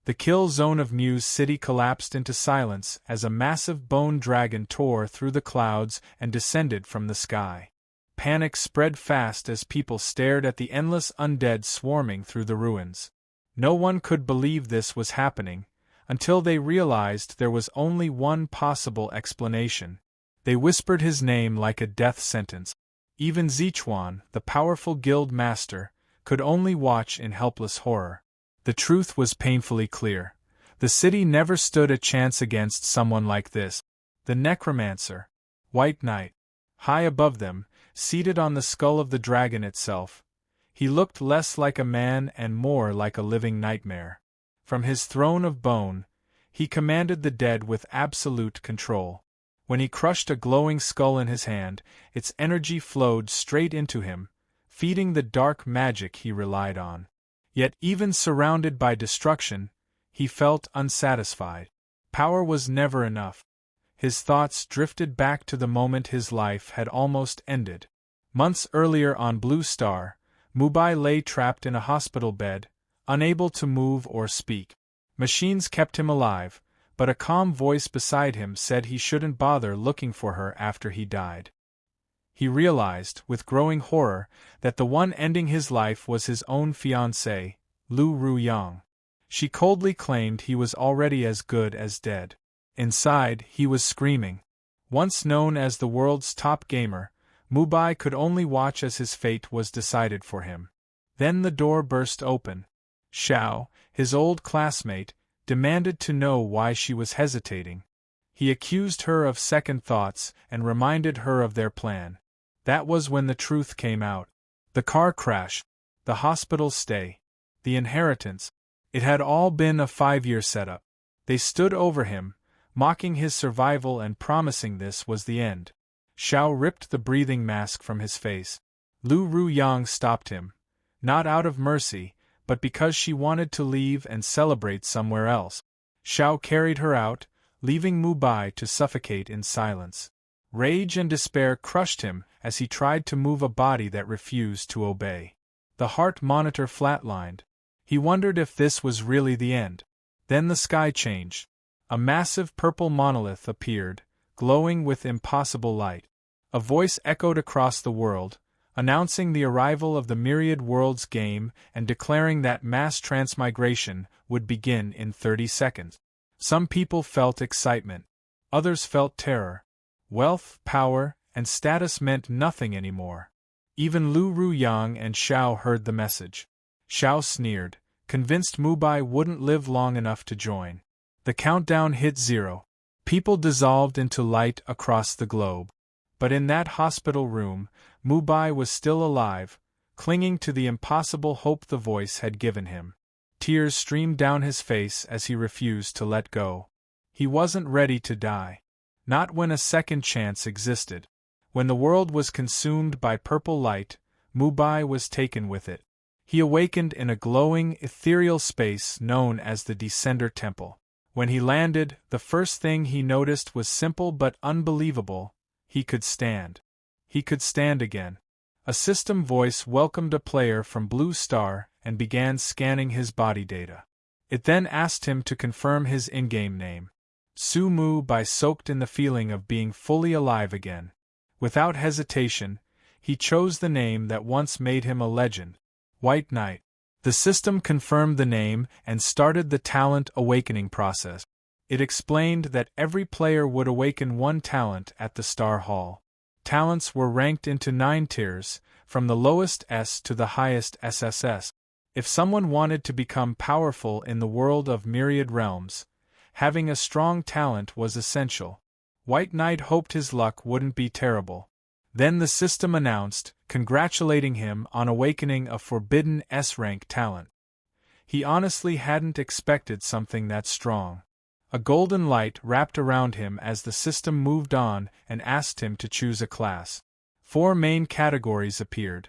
The kill zone of Muse City collapsed into silence as a massive bone dragon tore through the clouds and descended from the sky. Panic spread fast as people stared at the endless undead swarming through the ruins. No one could believe this was happening, until they realized there was only one possible explanation. They whispered his name like a death sentence. Even Zichuan, the powerful guild master, could only watch in helpless horror. The truth was painfully clear. The city never stood a chance against someone like this. The Necromancer, White Knight. High above them, seated on the skull of the dragon itself, he looked less like a man and more like a living nightmare. From his throne of bone, he commanded the dead with absolute control. When he crushed a glowing skull in his hand, its energy flowed straight into him, feeding the dark magic he relied on. Yet even surrounded by destruction, he felt unsatisfied. Power was never enough. His thoughts drifted back to the moment his life had almost ended. Months earlier on Blue Star, Mubai lay trapped in a hospital bed, unable to move or speak. Machines kept him alive, but a calm voice beside him said he shouldn't bother looking for her after he died. He realized, with growing horror, that the one ending his life was his own fiancée, Lu Ruyang. She coldly claimed he was already as good as dead. Inside, he was screaming. Once known as the world's top gamer, Mubai could only watch as his fate was decided for him. Then the door burst open. Xiao, his old classmate, demanded to know why she was hesitating. He accused her of second thoughts and reminded her of their plan. That was when the truth came out. The car crash, the hospital stay, the inheritance. It had all been a 5-year setup. They stood over him, mocking his survival and promising this was the end. Xiao ripped the breathing mask from his face. Lu Ruyang stopped him, not out of mercy, but because she wanted to leave and celebrate somewhere else. Xiao carried her out, leaving Mubai to suffocate in silence. Rage and despair crushed him as he tried to move a body that refused to obey. The heart monitor flatlined. He wondered if this was really the end. Then the sky changed. A massive purple monolith appeared, glowing with impossible light. A voice echoed across the world, announcing the arrival of the Myriad Worlds game and declaring that mass transmigration would begin in 30 seconds. Some people felt excitement. Others felt terror. Wealth, power, and status meant nothing anymore. Even Lu Ruyang and Xiao heard the message. Xiao sneered, convinced Mubai wouldn't live long enough to join. The countdown hit 0. People dissolved into light across the globe. But in that hospital room, Mubai was still alive, clinging to the impossible hope the voice had given him. Tears streamed down his face as he refused to let go. He wasn't ready to die. Not when a second chance existed. When the world was consumed by purple light, Mubai was taken with it. He awakened in a glowing, ethereal space known as the Descender Temple. When he landed, the first thing he noticed was simple but unbelievable. He could stand. He could stand again. A system voice welcomed a player from Blue Star and began scanning his body data. It then asked him to confirm his in-game name. Su Mubai soaked in the feeling of being fully alive again. Without hesitation, he chose the name that once made him a legend, White Knight. The system confirmed the name and started the talent awakening process. It explained that every player would awaken one talent at the Star Hall. Talents were ranked into 9 tiers, from the lowest S to the highest SSS. If someone wanted to become powerful in the world of Myriad Realms, having a strong talent was essential. White Knight hoped his luck wouldn't be terrible. Then the system announced, congratulating him on awakening a forbidden S-rank talent. He honestly hadn't expected something that strong. A golden light wrapped around him as the system moved on and asked him to choose a class. 4 main categories appeared: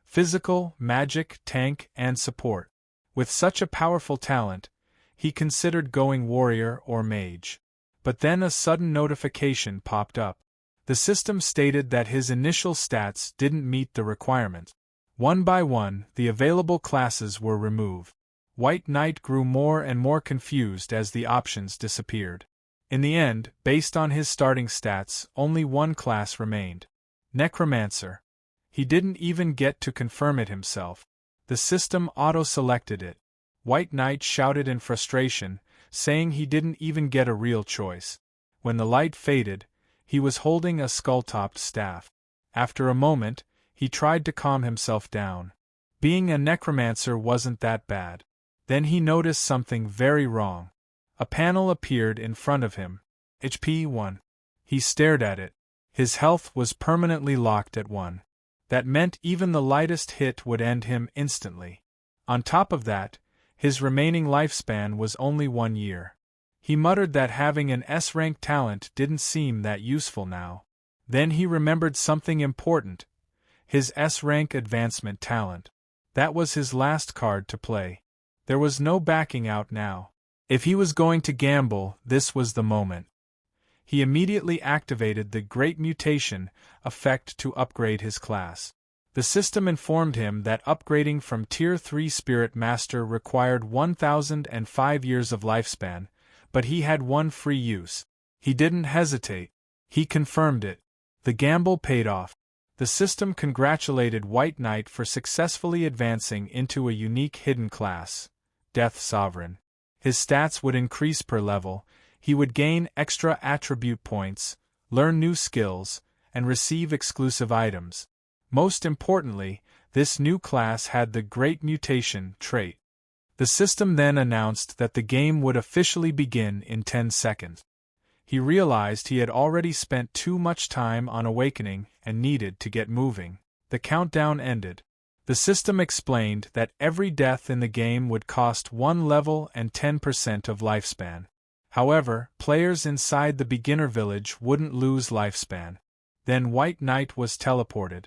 physical, magic, tank, and support. With such a powerful talent, he considered going warrior or mage. But then a sudden notification popped up. The system stated that his initial stats didn't meet the requirement. One by one, the available classes were removed. White Knight grew more and more confused as the options disappeared. In the end, based on his starting stats, only one class remained. Necromancer. He didn't even get to confirm it himself. The system auto-selected it. White Knight shouted in frustration, saying he didn't even get a real choice. When the light faded, he was holding a skull-topped staff. After a moment, he tried to calm himself down. Being a necromancer wasn't that bad. Then he noticed something very wrong. A panel appeared in front of him. HP 1. He stared at it. His health was permanently locked at 1. That meant even the lightest hit would end him instantly. On top of that, his remaining lifespan was only 1 year. He muttered that having an S-rank talent didn't seem that useful now. Then he remembered something important. His S-rank advancement talent. That was his last card to play. There was no backing out now. If he was going to gamble, this was the moment. He immediately activated the Great Mutation effect to upgrade his class. The system informed him that upgrading from Tier 3 Spirit Master required 1,005 years of lifespan, but he had one free use. He didn't hesitate. He confirmed it. The gamble paid off. The system congratulated White Knight for successfully advancing into a unique hidden class, Death Sovereign. His stats would increase per level, he would gain extra attribute points, learn new skills, and receive exclusive items. Most importantly, this new class had the Great Mutation trait. The system then announced that the game would officially begin in 10 seconds. He realized he had already spent too much time on awakening and needed to get moving. The countdown ended. The system explained that every death in the game would cost 1 level and 10% of lifespan. However, players inside the beginner village wouldn't lose lifespan. Then White Knight was teleported.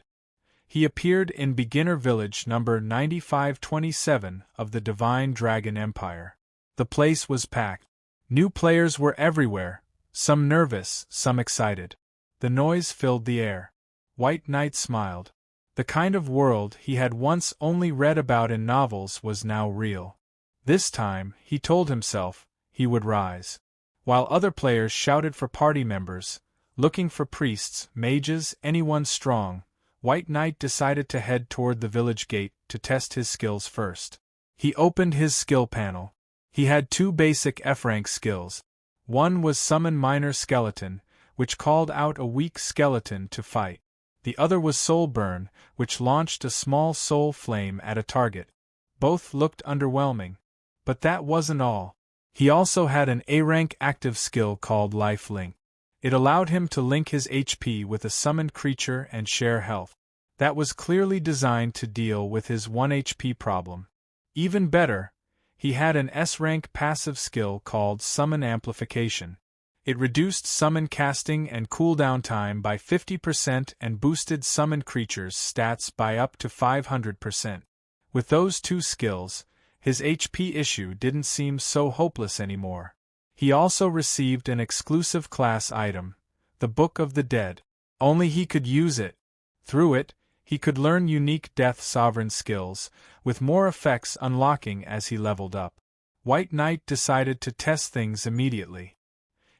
He appeared in beginner village number 9527 of the Divine Dragon Empire. The place was packed. New players were everywhere, some nervous, some excited. The noise filled the air. White Knight smiled. The kind of world he had once only read about in novels was now real. This time, he told himself, he would rise. While other players shouted for party members, looking for priests, mages, anyone strong, White Knight decided to head toward the village gate to test his skills first. He opened his skill panel. He had 2 basic F-rank skills. One was Summon Minor Skeleton, which called out a weak skeleton to fight. The other was Soul Burn, which launched a small soul flame at a target. Both looked underwhelming. But that wasn't all. He also had an A-rank active skill called Life Link. It allowed him to link his HP with a summoned creature and share health. That was clearly designed to deal with his 1 HP problem. Even better, he had an S-rank passive skill called Summon Amplification. It reduced summon casting and cooldown time by 50% and boosted summoned creatures' stats by up to 500%. With those 2 skills, his HP issue didn't seem so hopeless anymore. He also received an exclusive class item, the Book of the Dead. Only he could use it. Through it, he could learn unique Death Sovereign skills, with more effects unlocking as he leveled up. White Knight decided to test things immediately.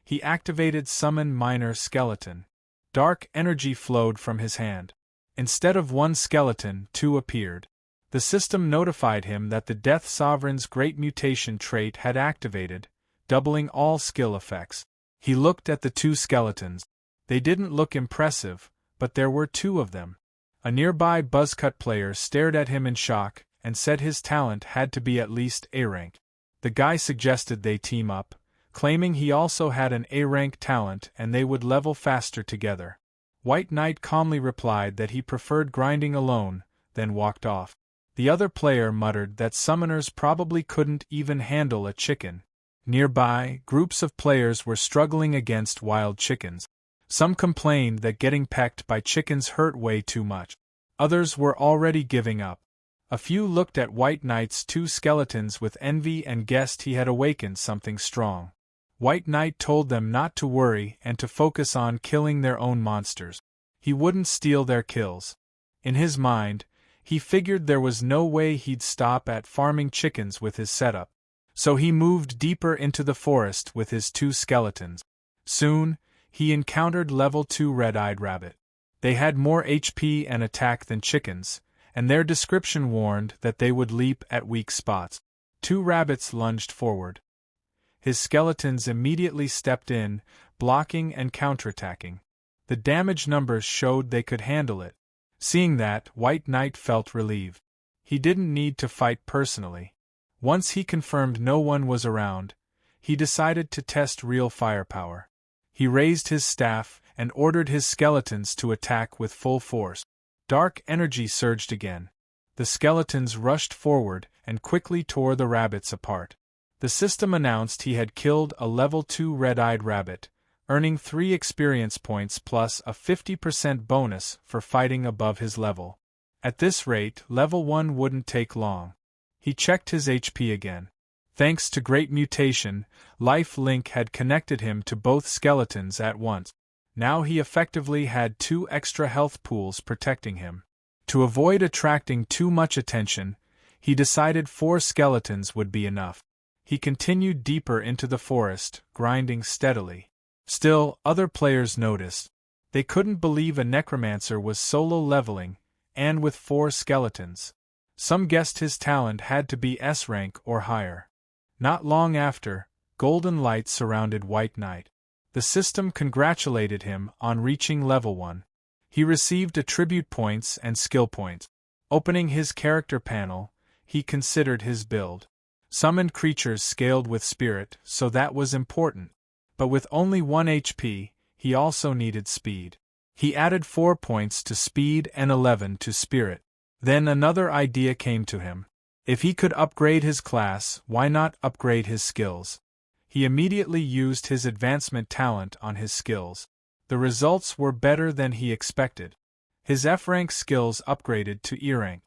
He activated Summon Minor Skeleton. Dark energy flowed from his hand. Instead of 1 skeleton, 2 appeared. The system notified him that the Death Sovereign's Great Mutation trait had activated, doubling all skill effects. He looked at the 2 skeletons. They didn't look impressive, but there were 2 of them. A nearby buzzcut player stared at him in shock and said his talent had to be at least A-rank. The guy suggested they team up, claiming he also had an A-rank talent and they would level faster together. White Knight calmly replied that he preferred grinding alone, then walked off. The other player muttered that summoners probably couldn't even handle a chicken. Nearby, groups of players were struggling against wild chickens. Some complained that getting pecked by chickens hurt way too much. Others were already giving up. A few looked at White Knight's 2 skeletons with envy and guessed he had awakened something strong. White Knight told them not to worry and to focus on killing their own monsters. He wouldn't steal their kills. In his mind, He figured there was no way he'd stop at farming chickens with his setup. So he moved deeper into the forest with his 2 skeletons. Soon, he encountered level 2 red-eyed rabbit. They had more HP and attack than chickens, and their description warned that they would leap at weak spots. 2 rabbits lunged forward. His skeletons immediately stepped in, blocking and counterattacking. The damage numbers showed they could handle it. Seeing that, White Knight felt relieved. He didn't need to fight personally. Once he confirmed no one was around, he decided to test real firepower. He raised his staff and ordered his skeletons to attack with full force. Dark energy surged again. The skeletons rushed forward and quickly tore the rabbits apart. The system announced he had killed a level 2 red-eyed rabbit, earning 3 experience points plus a 50% bonus for fighting above his level. At this rate, level 1 wouldn't take long. He checked his HP again. Thanks to great mutation, Life Link had connected him to both skeletons at once. Now he effectively had 2 extra health pools protecting him. To avoid attracting too much attention, he decided 4 skeletons would be enough. He continued deeper into the forest, grinding steadily. Still, other players noticed. They couldn't believe a necromancer was solo leveling, and with 4 skeletons. Some guessed his talent had to be S rank or higher. Not long after, golden light surrounded White Knight. The system congratulated him on reaching level 1. He received attribute points and skill points. Opening his character panel, he considered his build. Summoned creatures scaled with spirit, so that was important. But with only 1 HP, he also needed speed. He added 4 points to speed and 11 to spirit. Then another idea came to him. If he could upgrade his class, why not upgrade his skills? He immediately used his advancement talent on his skills. The results were better than he expected. His F-rank skills upgraded to E-rank.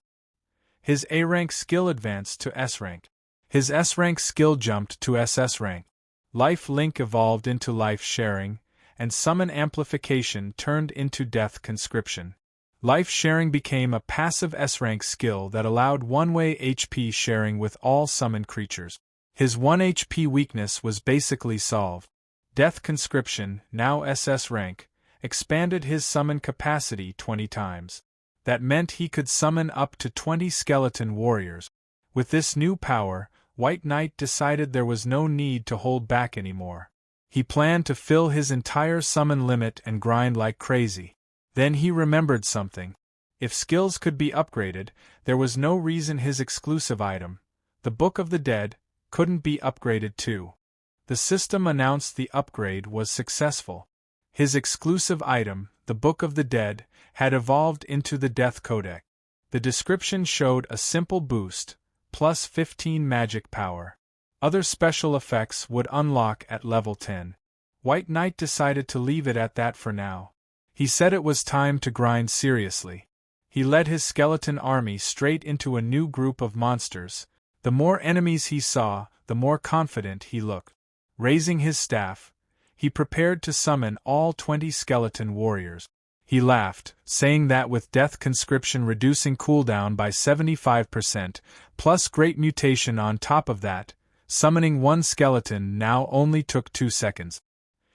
His A-rank skill advanced to S-rank. His S-rank skill jumped to SS rank. Life Link evolved into life sharing, and summon amplification turned into death conscription. Life sharing became a passive S-rank skill that allowed one-way HP sharing with all summoned creatures. His 1 HP weakness was basically solved. Death conscription, now SS rank, expanded his summon capacity 20 times. That meant he could summon up to 20 skeleton warriors. With this new power, White Knight decided there was no need to hold back anymore. He planned to fill his entire summon limit and grind like crazy. Then he remembered something. If skills could be upgraded, there was no reason his exclusive item, the Book of the Dead, couldn't be upgraded too. The system announced the upgrade was successful. His exclusive item, the Book of the Dead, had evolved into the Death Codex. The description showed a simple boost, plus 15 magic power. Other special effects would unlock at level 10. White Knight decided to leave it at that for now. He said it was time to grind seriously. He led his skeleton army straight into a new group of monsters. The more enemies he saw, the more confident he looked. Raising his staff, he prepared to summon all 20 skeleton warriors. He laughed, saying that with death conscription reducing cooldown by 75%, plus great mutation on top of that, summoning 1 skeleton now only took 2 seconds.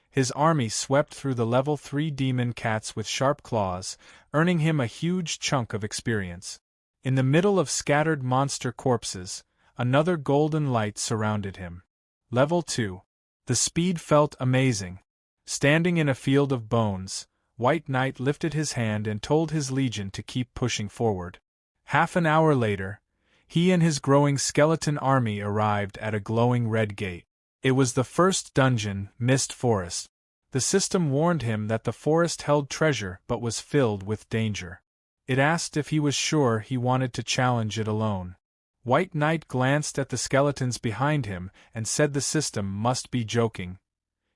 His army swept through the level 3 demon cats with sharp claws, earning him a huge chunk of experience. In the middle of scattered monster corpses, another golden light surrounded him. Level 2. The speed felt amazing. Standing in a field of bones, White Knight lifted his hand and told his legion to keep pushing forward. Half an hour later, he and his growing skeleton army arrived at a glowing red gate. It was the first dungeon, Mist Forest. The system warned him that the forest held treasure but was filled with danger. It asked if he was sure he wanted to challenge it alone. White Knight glanced at the skeletons behind him and said the system must be joking.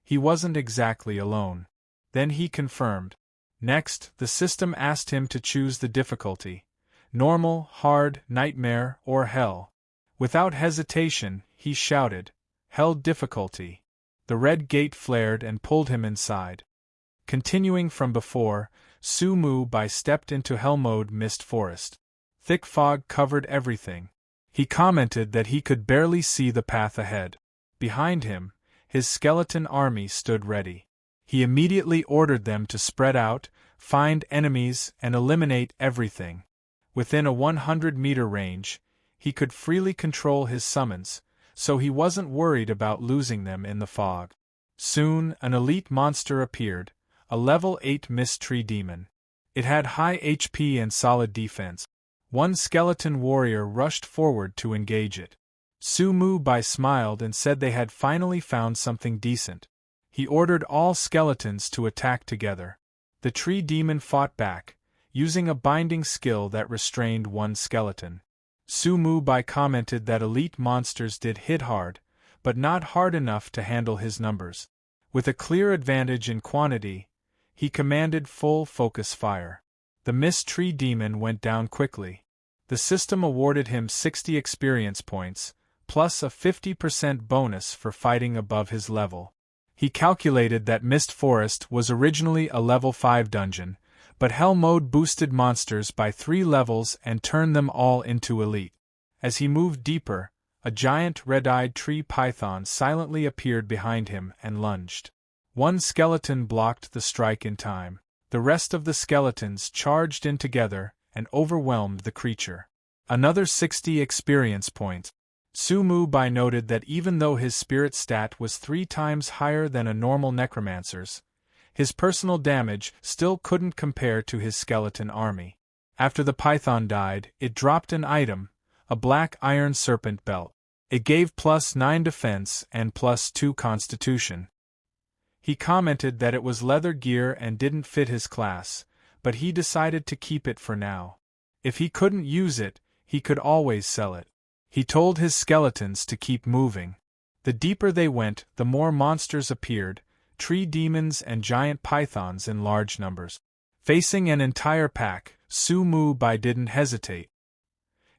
He wasn't exactly alone. Then he confirmed. Next, the system asked him to choose the difficulty: normal, hard, nightmare, or hell. Without hesitation, he shouted, "Hell difficulty." The red gate flared and pulled him inside. Continuing from before, Mubai stepped into Hell mode Mist Forest. Thick fog covered everything. He commented that he could barely see the path ahead. Behind him, his skeleton army stood ready. He immediately ordered them to spread out, find enemies, and eliminate everything. Within a 100-meter range, he could freely control his summons, so he wasn't worried about losing them in the fog. Soon, an elite monster appeared, a level 8 mist tree demon. It had high HP and solid defense. One skeleton warrior rushed forward to engage it. Mubai smiled and said they had finally found something decent. He ordered all skeletons to attack together. The tree demon fought back, using a binding skill that restrained one skeleton. Mubai commented that elite monsters did hit hard, but not hard enough to handle his numbers. With a clear advantage in quantity, he commanded full focus fire. The mist tree demon went down quickly. The system awarded him 60 experience points, plus a 50% bonus for fighting above his level. He calculated that Mist Forest was originally a level 5 dungeon, but Hell Mode boosted monsters by 3 levels and turned them all into elite. As he moved deeper, a giant red-eyed tree python silently appeared behind him and lunged. One skeleton blocked the strike in time. The rest of the skeletons charged in together and overwhelmed the creature. Another 60 experience points. Mubai noted that even though his spirit stat was 3 times higher than a normal necromancer's, his personal damage still couldn't compare to his skeleton army. After the python died, it dropped an item, a black iron serpent belt. It gave +9 defense and +2 constitution. He commented that it was leather gear and didn't fit his class, but he decided to keep it for now. If he couldn't use it, he could always sell it. He told his skeletons to keep moving. The deeper they went, the more monsters appeared, tree demons and giant pythons in large numbers. Facing an entire pack, Mubai didn't hesitate.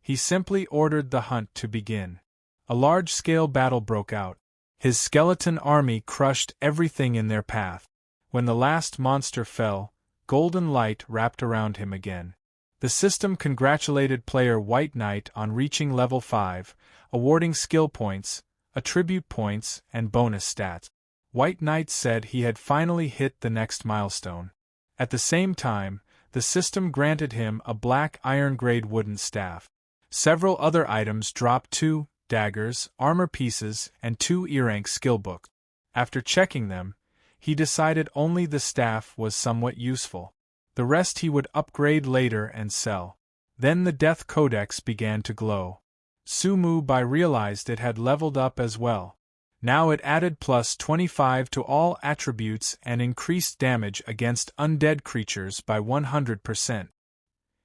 He simply ordered the hunt to begin. A large-scale battle broke out. His skeleton army crushed everything in their path. When the last monster fell, golden light wrapped around him again. The system congratulated player White Knight on reaching level 5, awarding skill points, attribute points, and bonus stats. White Knight said he had finally hit the next milestone. At the same time, the system granted him a black iron-grade wooden staff. Several other items dropped 2 daggers, armor pieces, and 2 E-rank skill books. After checking them, he decided only the staff was somewhat useful. The rest he would upgrade later and sell. Then the Death Codex began to glow. Mubai realized it had leveled up as well. Now it added +25 to all attributes and increased damage against undead creatures by 100%.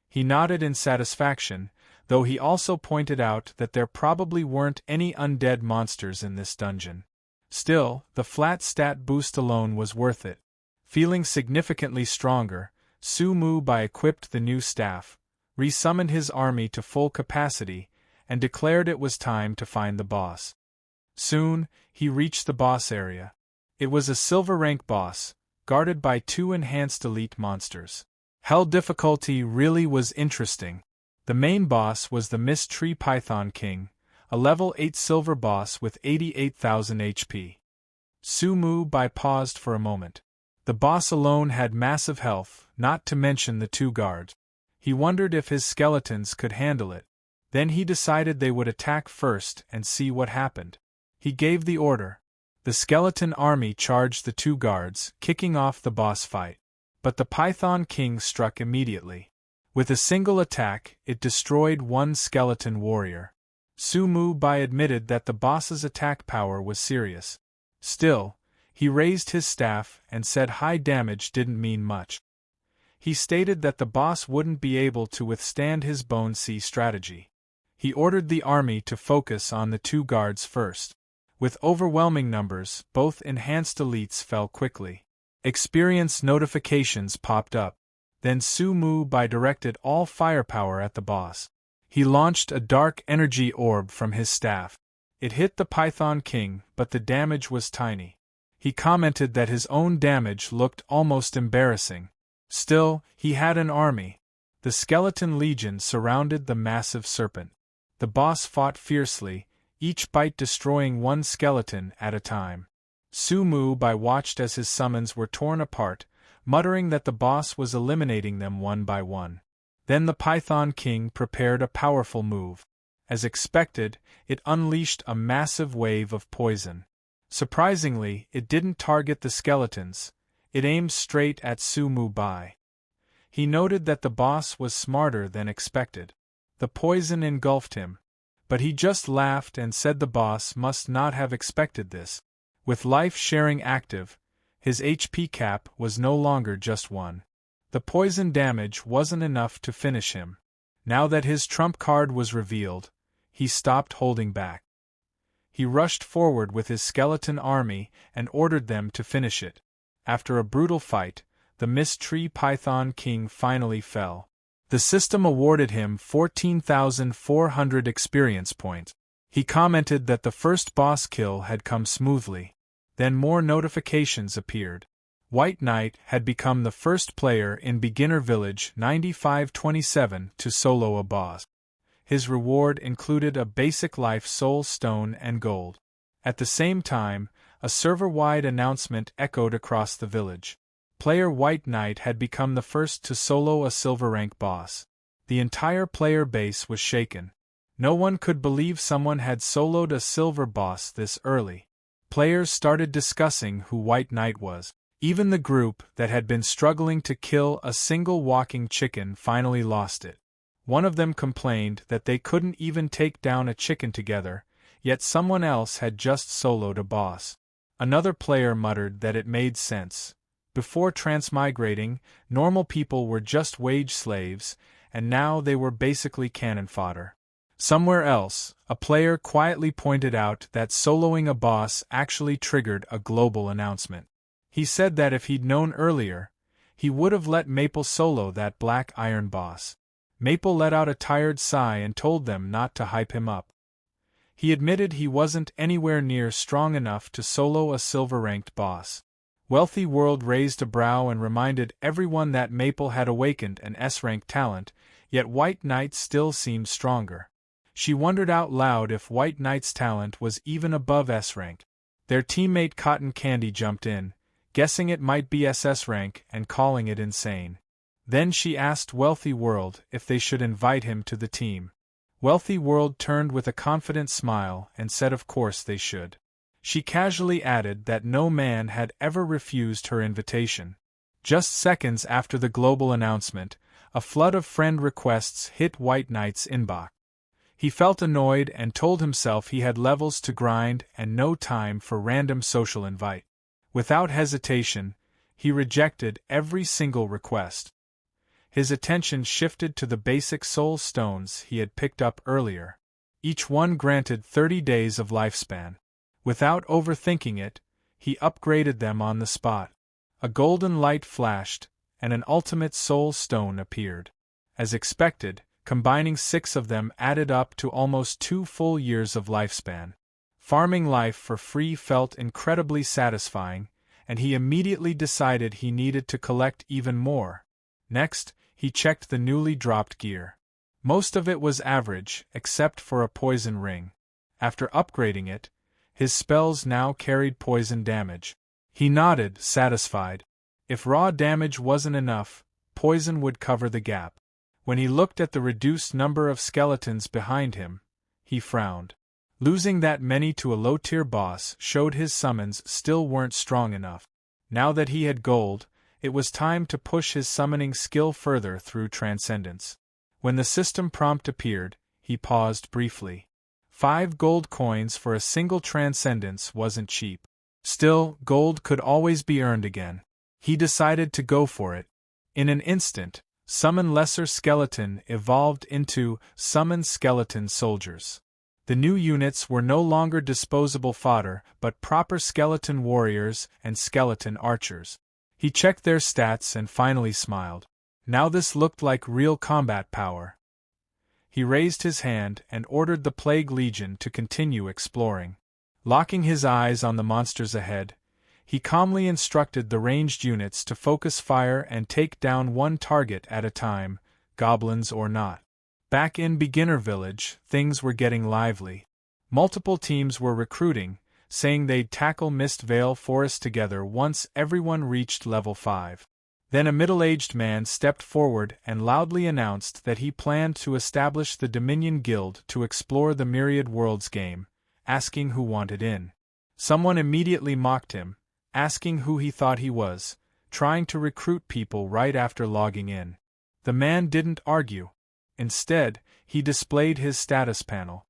He nodded in satisfaction, though he also pointed out that there probably weren't any undead monsters in this dungeon. Still, the flat stat boost alone was worth it. Feeling significantly stronger, Mubai equipped the new staff, resummoned his army to full capacity, and declared it was time to find the boss. Soon, he reached the boss area. It was a silver rank boss, guarded by 2 enhanced elite monsters. Hell difficulty really was interesting. The main boss was the Mist Tree Python King, a level 8 silver boss with 88,000 HP. Mubai paused for a moment. The boss alone had massive health, not to mention the 2 guards. He wondered if his skeletons could handle it. Then he decided they would attack first and see what happened. He gave the order. The skeleton army charged the 2 guards, kicking off the boss fight. But the Python King struck immediately. With a single attack, it destroyed 1 skeleton warrior. Mubai admitted that the boss's attack power was serious. Still, he raised his staff and said high damage didn't mean much. He stated that the boss wouldn't be able to withstand his Bone Sea strategy. He ordered the army to focus on the 2 guards first. With overwhelming numbers, both enhanced elites fell quickly. Experience notifications popped up. Then Mubai directed all firepower at the boss. He launched a dark energy orb from his staff. It hit the Python King, but the damage was tiny. He commented that his own damage looked almost embarrassing. Still, he had an army. The skeleton legion surrounded the massive serpent. The boss fought fiercely, each bite destroying one skeleton at a time. Mubai watched as his summons were torn apart, muttering that the boss was eliminating them one by one. Then the Python King prepared a powerful move. As expected, it unleashed a massive wave of poison. Surprisingly, it didn't target the skeletons. It aimed straight at Mubai. He noted that the boss was smarter than expected. The poison engulfed him. But he just laughed and said the boss must not have expected this. With life sharing active, his HP cap was no longer just 1. The poison damage wasn't enough to finish him. Now that his trump card was revealed, he stopped holding back. He rushed forward with his skeleton army and ordered them to finish it. After a brutal fight, the Mist Tree Python King finally fell. The system awarded him 14,400 experience points. He commented that the first boss kill had come smoothly. Then more notifications appeared. White Knight had become the first player in Beginner Village 9527 to solo a boss. His reward included a basic life soul stone and gold. At the same time, a server-wide announcement echoed across the village. Player White Knight had become the first to solo a silver rank boss. The entire player base was shaken. No one could believe someone had soloed a silver boss this early. Players started discussing who White Knight was. Even the group that had been struggling to kill a single walking chicken finally lost it. One of them complained that they couldn't even take down a chicken together, yet someone else had just soloed a boss. Another player muttered that it made sense. Before transmigrating, normal people were just wage slaves, and now they were basically cannon fodder. Somewhere else, a player quietly pointed out that soloing a boss actually triggered a global announcement. He said that if he'd known earlier, he would have let Maple solo that black iron boss. Maple let out a tired sigh and told them not to hype him up. He admitted he wasn't anywhere near strong enough to solo a silver-ranked boss. Wealthy World raised a brow and reminded everyone that Maple had awakened an S-rank talent, yet White Knight still seemed stronger. She wondered out loud if White Knight's talent was even above S-rank. Their teammate Cotton Candy jumped in, guessing it might be SS rank and calling it insane. Then she asked Wealthy World if they should invite him to the team. Wealthy World turned with a confident smile and said of course they should. She casually added that no man had ever refused her invitation. Just seconds after the global announcement, a flood of friend requests hit White Knight's inbox. He felt annoyed and told himself he had levels to grind and no time for random social invite. Without hesitation, he rejected every single request. His attention shifted to the basic soul stones he had picked up earlier. Each one granted 30 days of lifespan. Without overthinking it, he upgraded them on the spot. A golden light flashed, and an ultimate soul stone appeared. As expected, combining 6 of them added up to almost 2 full years of lifespan. Farming life for free felt incredibly satisfying, and he immediately decided he needed to collect even more. Next, he checked the newly dropped gear. Most of it was average, except for a poison ring. After upgrading it, his spells now carried poison damage. He nodded, satisfied. If raw damage wasn't enough, poison would cover the gap. When he looked at the reduced number of skeletons behind him, he frowned. Losing that many to a low-tier boss showed his summons still weren't strong enough. Now that he had gold, it was time to push his summoning skill further through transcendence. When the system prompt appeared, he paused briefly. 5 gold coins for a single transcendence wasn't cheap. Still, gold could always be earned again. He decided to go for it. In an instant, Summon Lesser Skeleton evolved into Summon Skeleton Soldiers. The new units were no longer disposable fodder, but proper skeleton warriors and skeleton archers. He checked their stats and finally smiled. Now this looked like real combat power. He raised his hand and ordered the Plague Legion to continue exploring. Locking his eyes on the monsters ahead, he calmly instructed the ranged units to focus fire and take down one target at a time, goblins or not. Back in Beginner Village, things were getting lively. Multiple teams were recruiting, saying they'd tackle Mist Vale Forest together once everyone reached level 5. Then a middle-aged man stepped forward and loudly announced that he planned to establish the Dominion Guild to explore the Myriad Worlds game, asking who wanted in. Someone immediately mocked him, asking who he thought he was, trying to recruit people right after logging in. The man didn't argue. Instead, he displayed his status panel.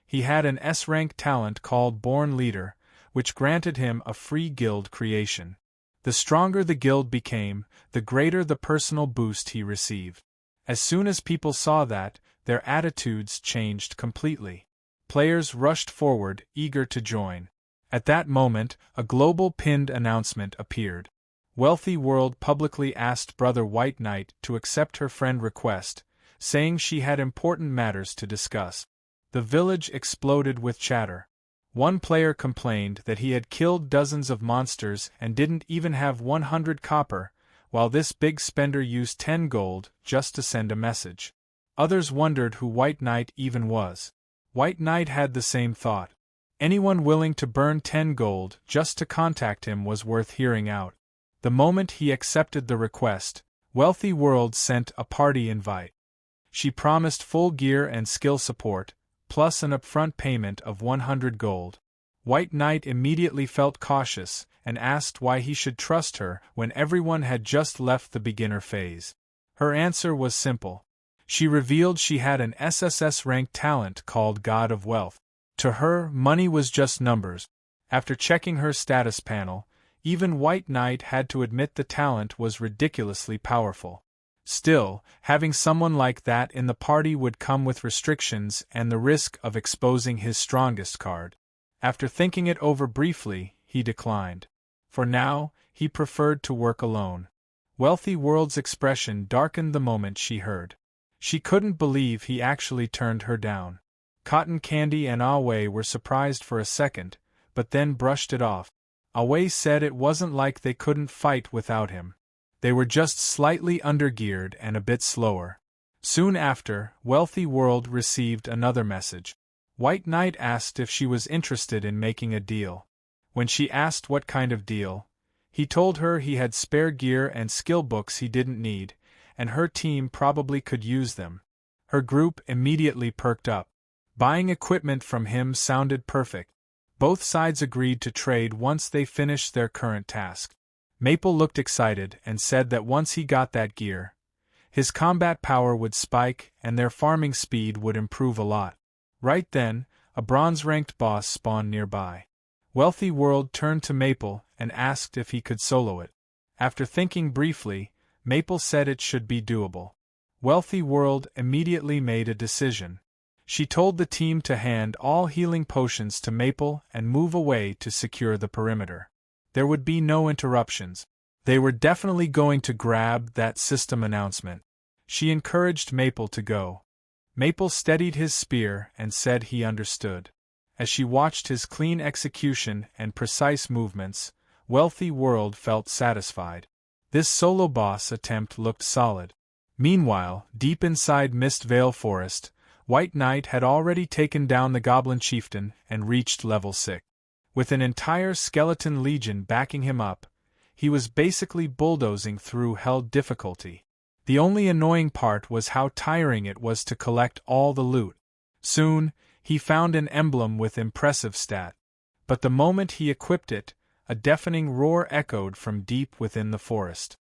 He had an S-rank talent called Born Leader, which granted him a free guild creation. The stronger the guild became, the greater the personal boost he received. As soon as people saw that, their attitudes changed completely. Players rushed forward, eager to join. At that moment, a global pinned announcement appeared. Wealthy World publicly asked Brother White Knight to accept her friend request, saying she had important matters to discuss. The village exploded with chatter. One player complained that he had killed dozens of monsters and didn't even have 100 copper, while this big spender used 10 gold just to send a message. Others wondered who White Knight even was. White Knight had the same thought. Anyone willing to burn 10 gold just to contact him was worth hearing out. The moment he accepted the request, Wealthy World sent a party invite. She promised full gear and skill support, plus an upfront payment of 100 gold. White Knight immediately felt cautious and asked why he should trust her when everyone had just left the beginner phase. Her answer was simple. She revealed she had an SSS-ranked talent called God of Wealth. To her, money was just numbers. After checking her status panel, even White Knight had to admit the talent was ridiculously powerful. Still, having someone like that in the party would come with restrictions and the risk of exposing his strongest card. After thinking it over briefly, he declined. For now, he preferred to work alone. Wealthy World's expression darkened the moment she heard. She couldn't believe he actually turned her down. Cotton Candy and Awe were surprised for a second, but then brushed it off. Awe said it wasn't like they couldn't fight without him. They were just slightly undergeared and a bit slower. Soon after, Wealthy World received another message. White Knight asked if she was interested in making a deal. When she asked what kind of deal, he told her he had spare gear and skill books he didn't need, and her team probably could use them. Her group immediately perked up. Buying equipment from him sounded perfect. Both sides agreed to trade once they finished their current task. Maple looked excited and said that once he got that gear, his combat power would spike and their farming speed would improve a lot. Right then, a bronze-ranked boss spawned nearby. Wealthy World turned to Maple and asked if he could solo it. After thinking briefly, Maple said it should be doable. Wealthy World immediately made a decision. She told the team to hand all healing potions to Maple and move away to secure the perimeter. There would be no interruptions. They were definitely going to grab that system announcement. She encouraged Maple to go. Maple steadied his spear and said he understood. As she watched his clean execution and precise movements, Wealthy World felt satisfied. This solo boss attempt looked solid. Meanwhile, deep inside Mist Vale Forest, White Knight had already taken down the Goblin Chieftain and reached level 6. With an entire skeleton legion backing him up, he was basically bulldozing through hell difficulty. The only annoying part was how tiring it was to collect all the loot. Soon, he found an emblem with impressive stat. But the moment he equipped it, a deafening roar echoed from deep within the forest.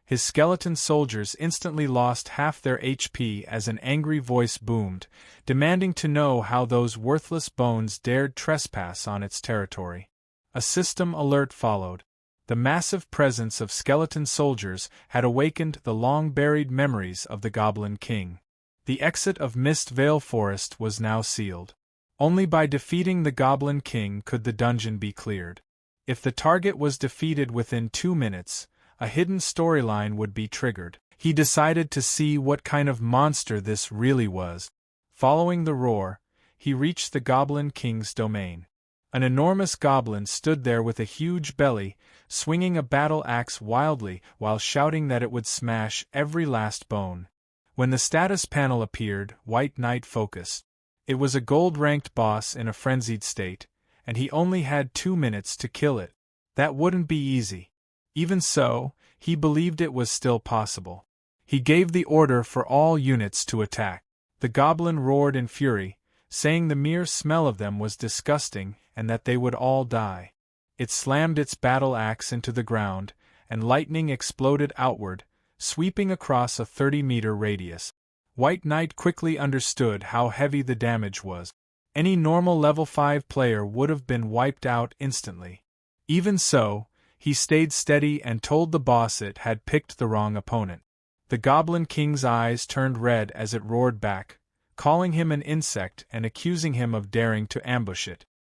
His skeleton soldiers instantly lost half their HP as an angry voice boomed, demanding to know how those worthless bones dared trespass on its territory. A system alert followed. The massive presence of skeleton soldiers had awakened the long-buried memories of the Goblin King. The exit of Mist Vale Forest was now sealed. Only by defeating the Goblin King could the dungeon be cleared. If the target was defeated within 2 minutes, a hidden storyline would be triggered. He decided to see what kind of monster this really was. Following the roar, he reached the Goblin King's domain. An enormous goblin stood there with a huge belly, swinging a battle axe wildly while shouting that it would smash every last bone. When the status panel appeared, White Knight focused. It was a gold-ranked boss in a frenzied state, and he only had 2 minutes to kill it. That wouldn't be easy. Even so, he believed it was still possible. He gave the order for all units to attack. The goblin roared in fury, saying the mere smell of them was disgusting and that they would all die. It slammed its battle axe into the ground, and lightning exploded outward, sweeping across a 30-meter radius. White Knight quickly understood how heavy the damage was. Any normal level 5 player would have been wiped out instantly. Even so, he stayed steady and told the boss it had picked the wrong opponent. The Goblin King's eyes turned red as it roared back, calling him an insect and accusing him of daring to ambush it.